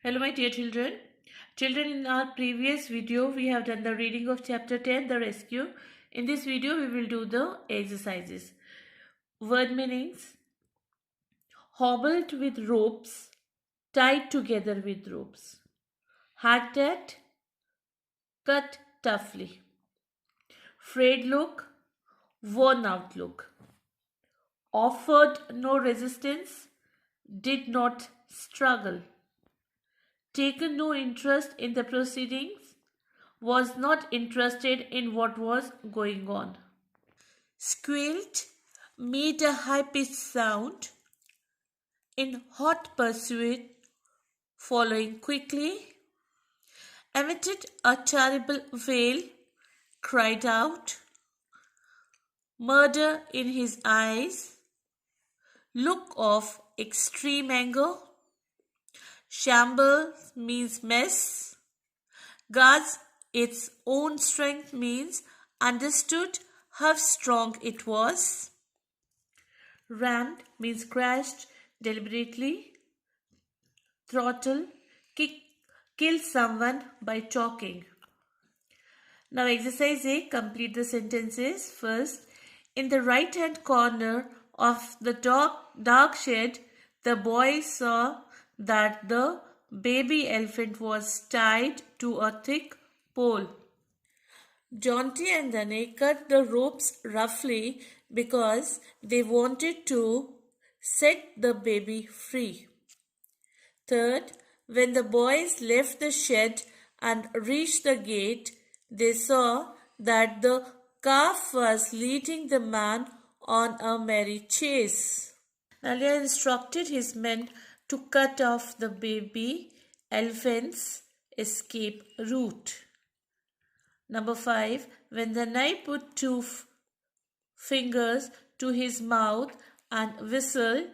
Hello my dear children. Children, in our previous video we have done the reading of chapter 10, The Rescue. In this video we will do the exercises. Word meanings: hobbled with ropes, tied together with ropes. Hacked, cut toughly. Frayed look, worn out look. Offered no resistance, did not struggle. Taken no interest in the proceedings, was not interested in what was going on. Squealed, made a high-pitched sound, in hot pursuit, following quickly, emitted a terrible wail, cried out, murder in his eyes, look of extreme anger. Shambles means mess. Guards its own strength means understood how strong it was. Rammed means crashed deliberately. Throttle, kill someone by talking. Now exercise A, complete the sentences. First, in the right hand corner of the dark shed, the boy saw that the baby elephant was tied to a thick pole. Jaunty and Dane cut the ropes roughly because they wanted to set the baby free. Third, when the boys left the shed and reached the gate, they saw that the calf was leading the man on a merry chase. Nalia instructed his men to cut off the baby elephant's escape route. Number 5. When the Nai put two fingers to his mouth and whistled,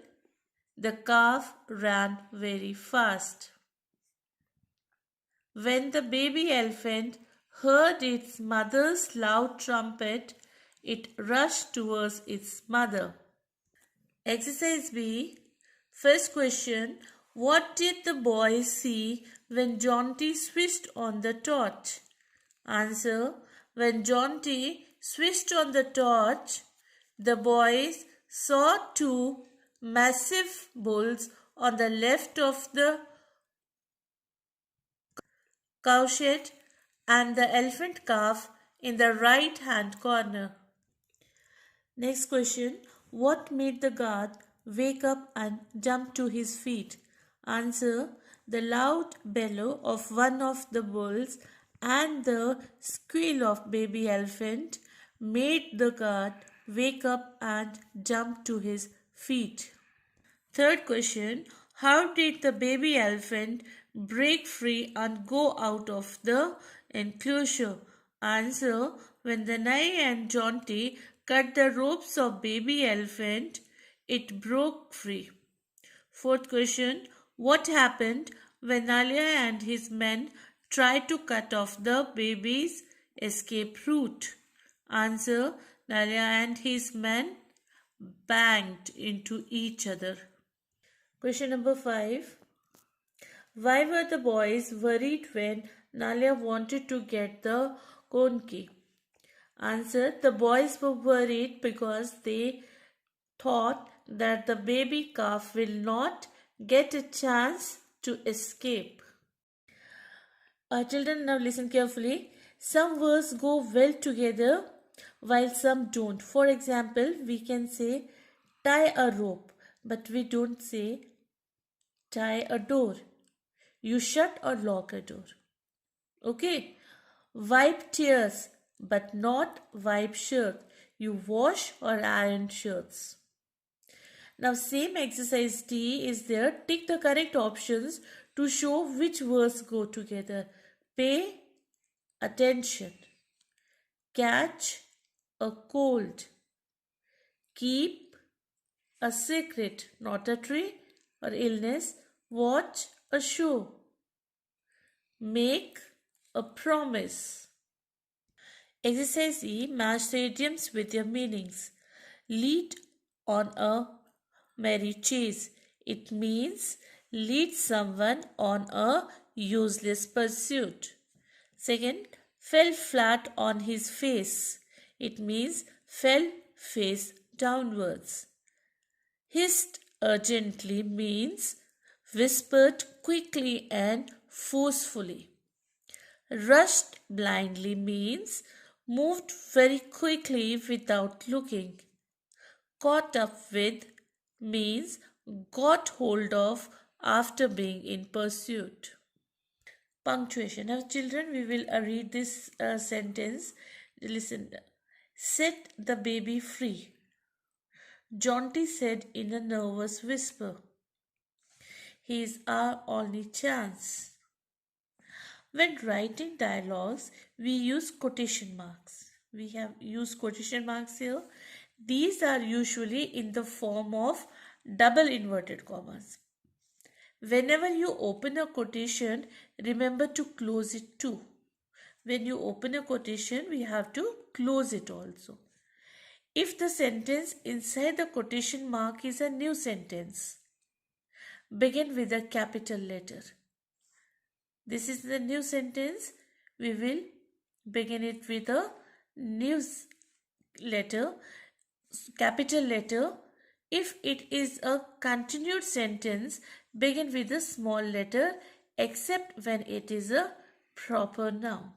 the calf ran very fast. When the baby elephant heard its mother's loud trumpet, it rushed towards its mother. Exercise B. First question. What did the boy see when Jaunty switched on the torch? Answer. When Jaunty switched on the torch, the boys saw two massive bulls on the left of the cowshed and the elephant calf in the right hand corner. Next question. What made the guard wake up and jump to his feet? Answer. The loud bellow of one of the bulls and the squeal of baby elephant made the guard wake up and jump to his feet. Third question. How did the baby elephant break free and go out of the enclosure? Answer. When the Nai and Jaunty cut the ropes of baby elephant, it broke free. Fourth question. What happened when Nalia and his men tried to cut off the baby's escape route? Answer. Nalia and his men banged into each other. Question number 5. Why were the boys worried when Nalia wanted to get the cone key? Answer. The boys were worried because they thought that the baby calf will not get a chance to escape. Children, now listen carefully. Some words go well together while some don't. For example, we can say tie a rope, but we don't say tie a door. You shut or lock a door. Okay. Wipe tears, but not wipe shirt. You wash or iron shirts. Now same exercise D is there. Tick the correct options to show which words go together. Pay attention. Catch a cold. Keep a secret, not a tree or illness. Watch a show. Make a promise. Exercise E. Match the idioms with their meanings. Lead on a merry chase. It means lead someone on a useless pursuit. Second, fell flat on his face. It means fell face downwards. Hissed urgently means whispered quickly and forcefully. Rushed blindly means moved very quickly without looking. Caught up with means got hold of after being in pursuit. Punctuation. Now, children, we will read this sentence. Listen. Set the baby free, Jaunty said in a nervous whisper. He is our only chance. When writing dialogues, we use quotation marks. We have used quotation marks here. These are usually in the form of double inverted commas. Whenever you open a quotation, remember to close it too. When you open a quotation, we have to close it also. If the sentence inside the quotation mark is a new sentence, begin with a capital letter. This is the new sentence. We will begin it with a new letter, capital letter. If it is a continued sentence, begin with a small letter except when it is a proper noun.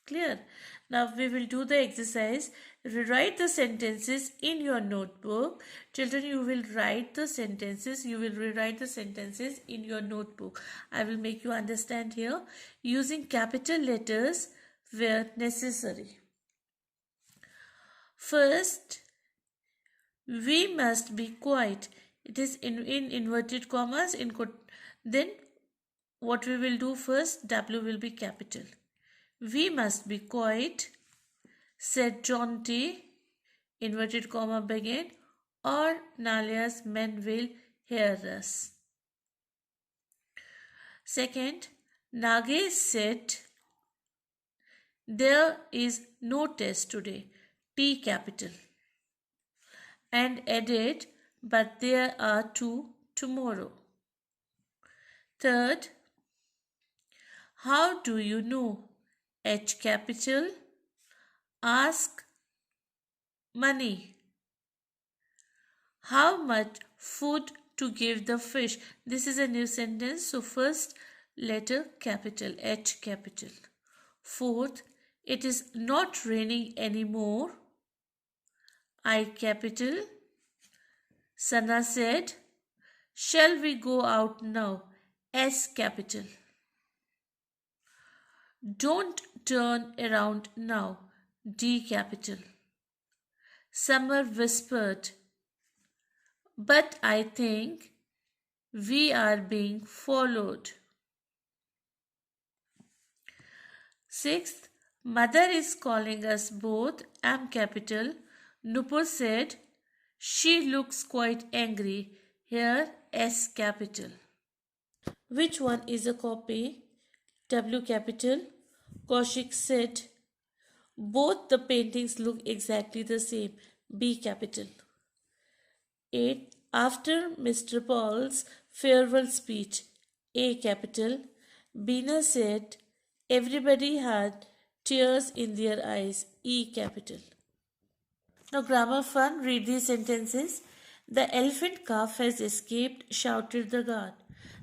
Clear? Now we will do the exercise. Rewrite the sentences in your notebook. Children, you will write the sentences. You will rewrite the sentences in your notebook. I will make you understand here using capital letters where necessary. First, we must be quiet. It is in inverted commas. Then what we will do first, W will be capital. We must be quiet, said Jaunty, inverted comma begin, or Nalia's men will hear us. Second, Nagesh said, there is no test today, T capital, and added, but there are two tomorrow. Third, how do you know? H capital, ask money. How much food to give the fish? This is a new sentence. So first letter capital, H capital. Fourth, it is not raining anymore. I capital. Sana said, shall we go out now? S capital. Don't turn around now. D capital. Summer whispered, but I think we are being followed. Sixth, mother is calling us both. M capital. Nupur said, she looks quite angry. Here S capital. Which one is a copy? W capital. Kaushik said, both the paintings look exactly the same. B capital. 8. After Mr. Paul's farewell speech, A capital, Bina said, everybody had tears in their eyes. E capital. Now grammar fun, read these sentences. The elephant calf has escaped, shouted the guard.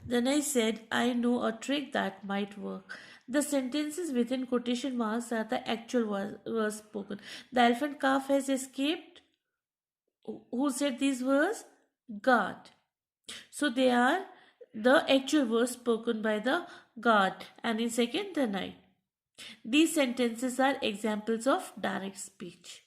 Then I said, I know a trick that might work. The sentences within quotation marks are the actual words spoken. The elephant calf has escaped. Who said these words? Guard. So they are the actual words spoken by the guard. And in second, the knight. These sentences are examples of direct speech.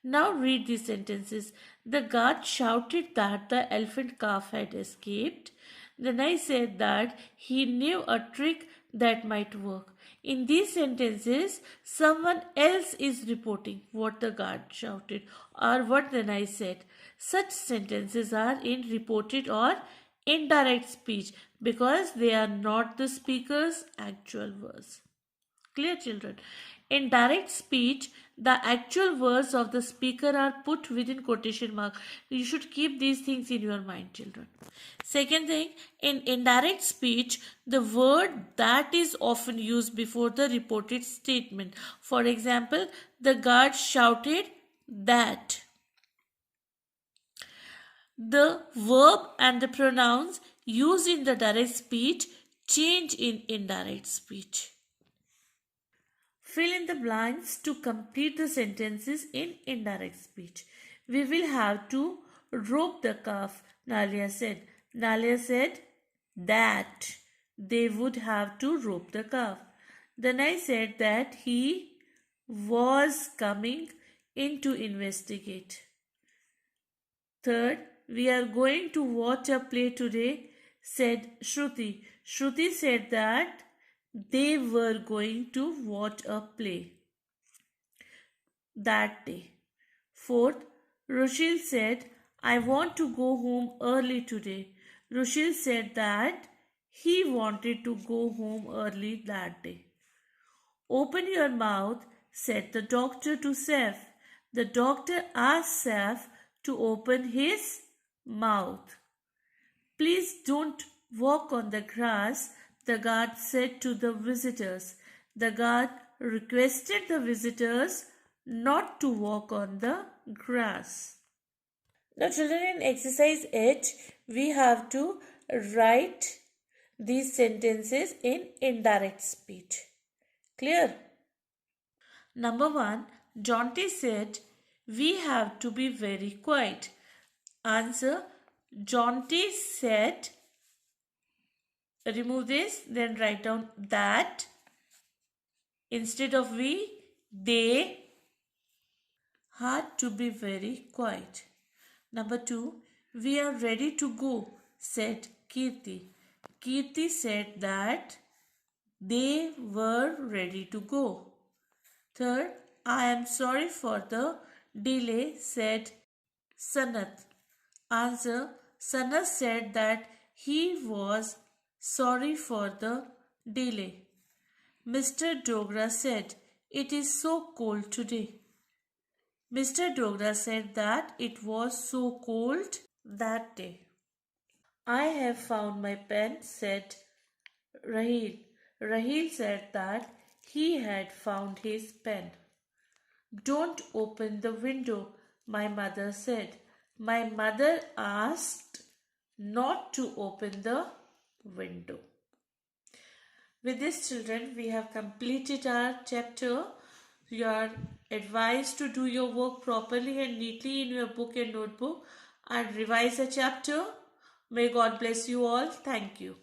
Now read these sentences. The guard shouted that the elephant calf had escaped. Then I said that he knew a trick that might work. In these sentences, someone else is reporting what the guard shouted or what then I said. Such sentences are in reported or indirect speech because they are not the speaker's actual words. Clear, children? In direct speech, the actual words of the speaker are put within quotation mark. You should keep these things in your mind, children. Second thing, in indirect speech, the word that is often used before the reported statement. For example, the guard shouted that. The verb and the pronouns used in the direct speech change in indirect speech. Fill in the blanks to complete the sentences in indirect speech. We will have to rope the calf, Nalia said. Nalia said that they would have to rope the calf. Then I said that he was coming in to investigate. Third, we are going to watch a play today, said Shruti. Shruti said that they were going to watch a play that day. Fourth, Rushil said, I want to go home early today. Rushil said that he wanted to go home early that day. Open your mouth, said the doctor to Saif. The doctor asked Saif to open his mouth. Please don't walk on the grass, the guard said to the visitors. The guard requested the visitors not to walk on the grass. Now, children, in exercise 8, we have to write these sentences in indirect speech. Clear? Number 1, Jonty said, we have to be very quiet. Answer, Jonty said, remove this, then write down that. Instead of we, they had to be very quiet. Number 2, we are ready to go, said Kirti. Kirti said that they were ready to go. Third, I am sorry for the delay, said Sanat. Answer, Sanat said that he was sorry for the delay. Mr. Dogra said, it is so cold today. Mr. Dogra said that it was so cold that day. I have found my pen, said Rahil. Rahil said that he had found his pen. Don't open the window, my mother said. My mother asked not to open the window. With this, children, we have completed our chapter. You are advised to do your work properly and neatly in your book and notebook and revise the chapter. May God bless you all. Thank you.